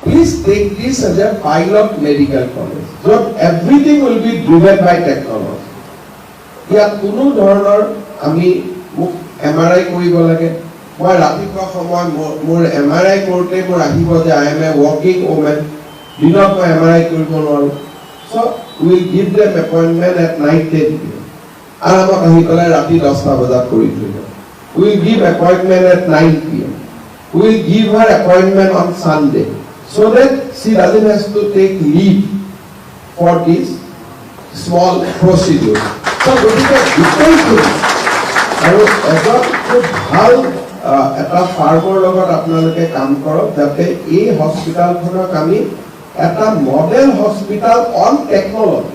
please take this as a pilot medical college. So everything will be driven by technology. ইয়াত কোনো ধৰণৰ আমি মোক MRI কৰিব লাগে, মই ৰাতিপুৱা সময় মোৰ MRI কৰোঁতে মোৰ আহিব যে I am a working woman, দিনত মই MRI কৰিব নোৱাৰোঁ. So we will give them appointment at night 10 p.m. আৰামত আহি পেলাই ৰাতি 10টা বজাত কৰি থৈ যাব. We will give appointment at 9 p.m. We will give her appointment on Sunday so that she doesn't have to take leave for this small procedure. So গতিকে গোটেইখিনি আৰু এজন খুব ভাল এটা ফাৰ্মৰ লগত আপোনালোকে কাম কৰক যাতে এই হস্পিটেলখনক আমি এটা মডেল হস্পিটেল অন টেকনলজি,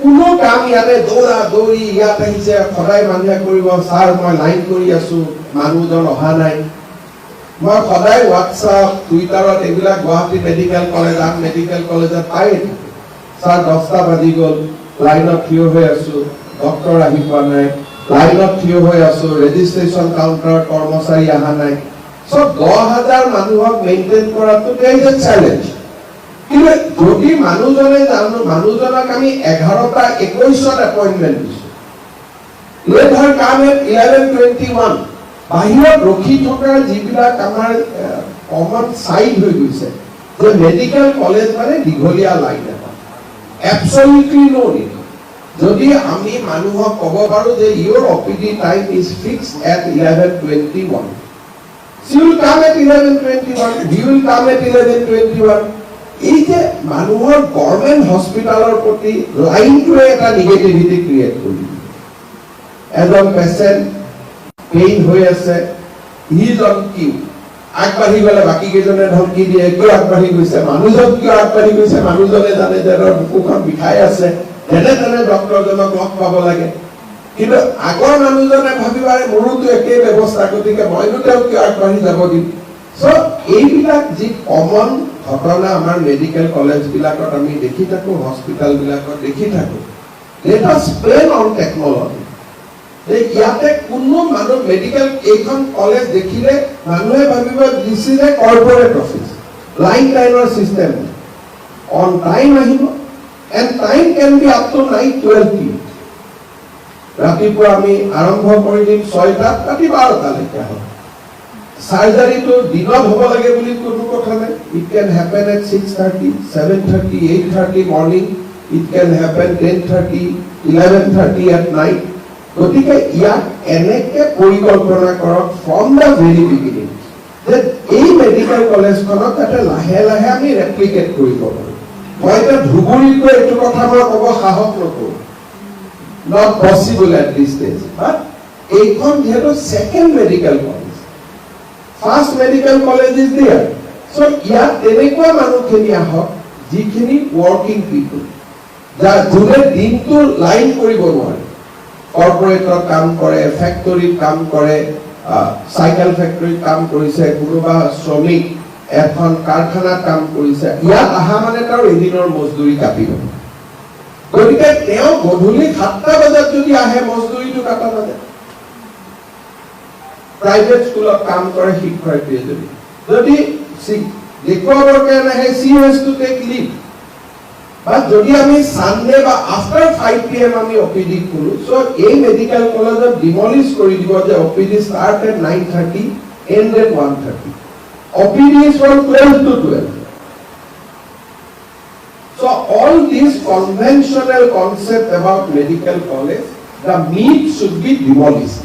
কোনো কাম ইয়াতে দৌৰা দৌৰি ইয়াত আহিছে সদায় মানুহে কৰিব, ছাৰ মই লাইন কৰি আছো মানুহজন অহা নাই, মই সদায় হোৱাটছআপ টুইটাৰত এইবিলাক গুৱাহাটী মেডিকেল কলেজত পাই থাকো, ছাৰ 10টা বাজি গ'ল লাইনত থিয় হৈ আছো, ডক্টৰ আহি পোৱা নাই, লাইনত থিয় হৈ আছো, ৰেজিষ্ট্ৰেশ্যন কাউণ্টাৰত কৰ্মচাৰী অহা নাই. সব 10,000 মানুহক মেইনটেইন কৰাটো ইজ এ চেলেঞ্জ. কিন্তু যদি মানুহজনক আমি 11টা 21ত এপইণ্টমেণ্ট দিছো, let her come at 11:21, বাহিৰত ৰখি থকা যিবিলাক আমাৰ কমন চাইড হৈ গৈছে যে মেডিকেল কলেজ মানে দীঘলীয়া লাইন এটা, এবছলিউটলি নো নিড. যদি আমি মানুহক ক'ব পাৰো যে your OPD time is fixed at 11:21, she will come at 11:21, he will come at 11:21. এই যে মানুহৰ গভৰ্ণমেণ্ট হস্পিটেলৰ প্ৰতি লাইনটোৱে এটা নিগেটিভিটি ক্ৰিয়েট কৰি দিয়ে. এজন পেচেণ্ট পেইন হৈ আছে, হি ইজ অন কিউ, আগবাঢ়ি গ'লে বাকী কেইজনে ধমকি দিয়ে, কিয় আগবাঢ়ি গৈছে, মানুহজন কিয় আগবাঢ়ি গৈছে, মানুহজনে জানে যে বুকুখন বিষাই আছে, যেনে তেনে ডক্টৰজনক লগ পাব লাগে. কিন্তু আগৰ মানুহজনে ভাবিবাৰে মোৰোতো একেই ব্যৱস্থা, গতিকে মইনো তেওঁক কিয় আগবাঢ়ি যাব দিম. চ' এইবিলাক যি কমন ঘটনা আমাৰ মেডিকেল কলেজবিলাকত আমি দেখি থাকোঁ, হস্পিটেলবিলাকত দেখি থাকোঁ, let us plan on technology. ইয়াতে কোনো মানুহ মেডিকেল এইখন কলেজ দেখিলে মানুহে ভাবিব this is a corporate office, লাইনৰ চিষ্টেম, অন টাইম আহিব, end time can be up to night 12 p.m. ৰাতিপুৱা আমি আৰম্ভ কৰি দিম 6টাত, ৰাতি 12টালৈকে হ'ব. সার্জারিটো দিনত হ'ব লাগে বুলি কোনো কথা নাই. It can happen at 6:30, 7:30, 8:30 morning. It can happen 10:30, 11:30 at night. গতিকে ইয়াক এনেকে পৰিকল্পনা কৰক ফ্ৰম দ্য ভেৰি বিগিনিং যে এই মেডিকেল কলেজখনক যাতে লাহে লাহে আমি ৰেপ্লিকেট কৰিব পাৰোঁ. মই এতিয়া ধুবুৰীত এইটো কথা মই ক'ব সাহস নকৰোঁ, not possible at this stage. But এইখন যিহেতু second medical college, first medical college is there. So' ইয়াত তেনেকুৱা মানুহখিনি আহক যিখিনি ৱৰ্কিং পিপল, যোনে দিনটো লাইন কৰিব নোৱাৰে, কৰ্পৰেটত কাম কৰে, ফেক্টৰীত কাম কৰে, চাইকেল ফেক্টৰীত কাম কৰিছে, কোনোবা শ্ৰমিক এখন কাৰখানাত কাম কৰিছে. ইয়াত অহা মানে তাৰ এদিনৰ মজদুৰি কাটিব. গতিকে তেওঁ গধূলি 7টা বজাত যদি আহে মজদুৰিটো কাটা নাযায়. প্ৰাইভেট স্কুলত কাম কৰে শিক্ষয়িত্ৰী যদি দেখুৱাবৰ কাৰণে আহে, she has to take leave. বা যদি আমি সানডে বা আফটাৰ 5 p.m. আমি OPD কৰোঁ, চ' এই মেডিকেল কলেজত ডিমলিছ কৰি দিব যে OPD start at 9:30, end at 1:30. OPD is from 12 to 12. So all these conventional concept about medical college, the myth should be demolished.